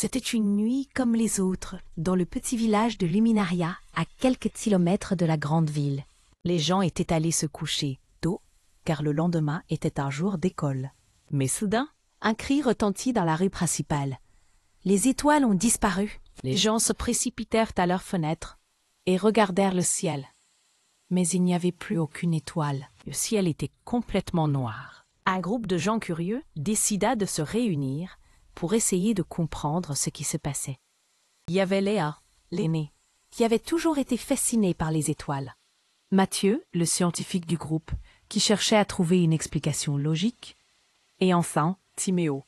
C'était une nuit comme les autres, dans le petit village de Luminaria, à quelques kilomètres de la grande ville. Les gens étaient allés se coucher tôt, car le lendemain était un jour d'école. Mais soudain, un cri retentit dans la rue principale. Les étoiles ont disparu. Les gens se précipitèrent à leurs fenêtres et regardèrent le ciel. Mais il n'y avait plus aucune étoile. Le ciel était complètement noir. Un groupe de gens curieux décida de se réunir pour essayer de comprendre ce qui se passait. Il y avait Léa, l'aînée, qui avait toujours été fascinée par les étoiles. Mathieu, le scientifique du groupe, qui cherchait à trouver une explication logique. Et enfin, Timéo,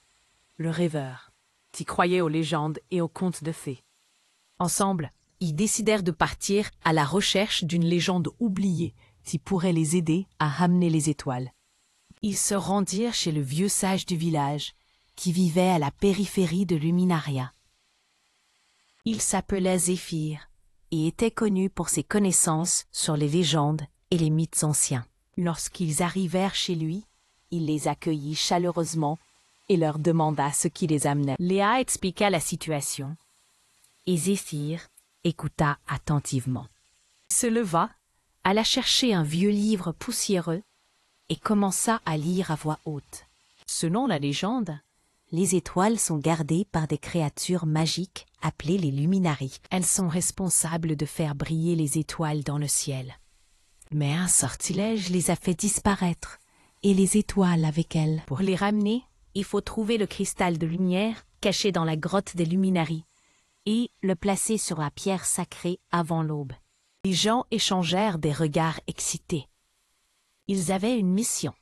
le rêveur, qui croyait aux légendes et aux contes de fées. Ensemble, ils décidèrent de partir à la recherche d'une légende oubliée qui pourrait les aider à ramener les étoiles. Ils se rendirent chez le vieux sage du village, qui vivait à la périphérie de Luminaria. Il s'appelait Zéphyr et était connu pour ses connaissances sur les légendes et les mythes anciens. Lorsqu'ils arrivèrent chez lui, il les accueillit chaleureusement et leur demanda ce qui les amenait. Léa expliqua la situation et Zéphyr écouta attentivement. Il se leva, alla chercher un vieux livre poussiéreux et commença à lire à voix haute. Selon la légende, les étoiles sont gardées par des créatures magiques appelées les Luminaries. Elles sont responsables de faire briller les étoiles dans le ciel. Mais un sortilège les a fait disparaître, et les étoiles avec elles. Pour les ramener, il faut trouver le cristal de lumière caché dans la grotte des Luminaries et le placer sur la pierre sacrée avant l'aube. Les gens échangèrent des regards excités. Ils avaient une mission.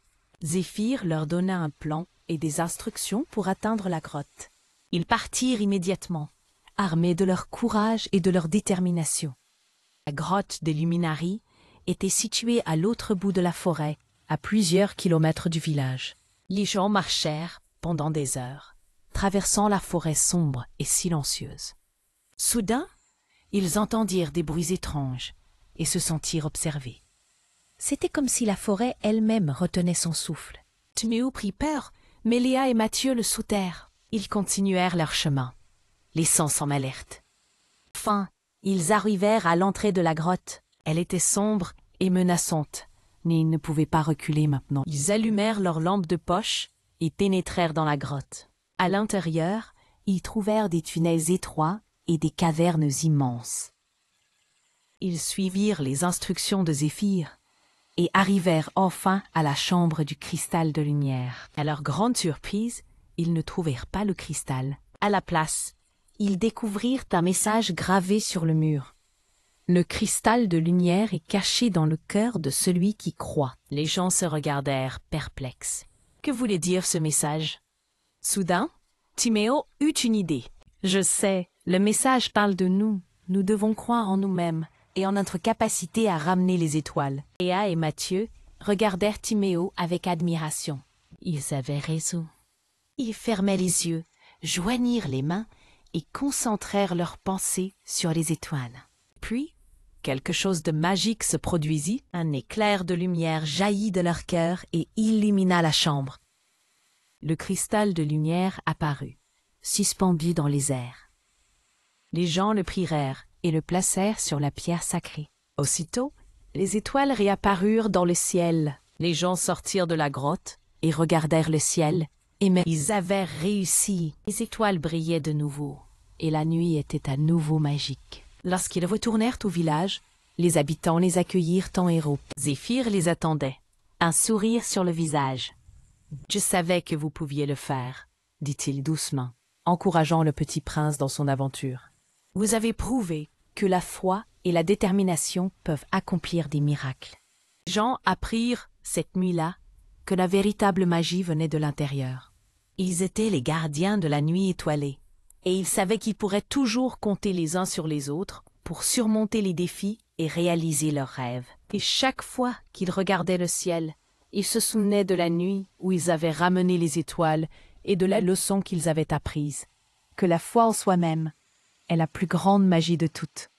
Zéphyr leur donna un plan et des instructions pour atteindre la grotte. Ils partirent immédiatement, armés de leur courage et de leur détermination. La grotte des Luminaries était située à l'autre bout de la forêt, à plusieurs kilomètres du village. Les gens marchèrent pendant des heures, traversant la forêt sombre et silencieuse. Soudain, ils entendirent des bruits étranges et se sentirent observés. C'était comme si la forêt elle-même retenait son souffle. Timéo prit peur, mais Léa et Mathieu le soutinrent. Ils continuèrent leur chemin, laissant son alerte. Enfin, ils arrivèrent à l'entrée de la grotte. Elle était sombre et menaçante, mais ils ne pouvaient pas reculer maintenant. Ils allumèrent leurs lampes de poche et pénétrèrent dans la grotte. À l'intérieur, ils trouvèrent des tunnels étroits et des cavernes immenses. Ils suivirent les instructions de Zéphyr et arrivèrent enfin à la chambre du cristal de lumière. À leur grande surprise, ils ne trouvèrent pas le cristal. À la place, ils découvrirent un message gravé sur le mur. Le cristal de lumière est caché dans le cœur de celui qui croit. Les gens se regardèrent perplexes. Que voulait dire ce message? Soudain, Timéo eut une idée. Je sais, le message parle de nous. Nous devons croire en nous-mêmes et en notre capacité à ramener les étoiles. Léa et Mathieu regardèrent Timéo avec admiration. Ils avaient raison. Ils fermaient les yeux, joignirent les mains et concentrèrent leurs pensées sur les étoiles. Puis, quelque chose de magique se produisit. Un éclair de lumière jaillit de leur cœur et illumina la chambre. Le cristal de lumière apparut, suspendu dans les airs. Les gens le prirent et le placèrent sur la pierre sacrée. Aussitôt, les étoiles réapparurent dans le ciel. Les gens sortirent de la grotte et regardèrent le ciel. Et même ils avaient réussi. Les étoiles brillaient de nouveau, et la nuit était à nouveau magique. Lorsqu'ils retournèrent au village, les habitants les accueillirent en héros. Zéphyr les attendait, un sourire sur le visage. « Je savais que vous pouviez le faire, » dit-il doucement, encourageant le petit prince dans son aventure. « Vous avez prouvé que la foi et la détermination peuvent accomplir des miracles. » Les gens apprirent, cette nuit-là, que la véritable magie venait de l'intérieur. Ils étaient les gardiens de la nuit étoilée, et ils savaient qu'ils pourraient toujours compter les uns sur les autres pour surmonter les défis et réaliser leurs rêves. Et chaque fois qu'ils regardaient le ciel, ils se souvenaient de la nuit où ils avaient ramené les étoiles et de la leçon qu'ils avaient apprise, que la foi en soi-même est la plus grande magie de toutes.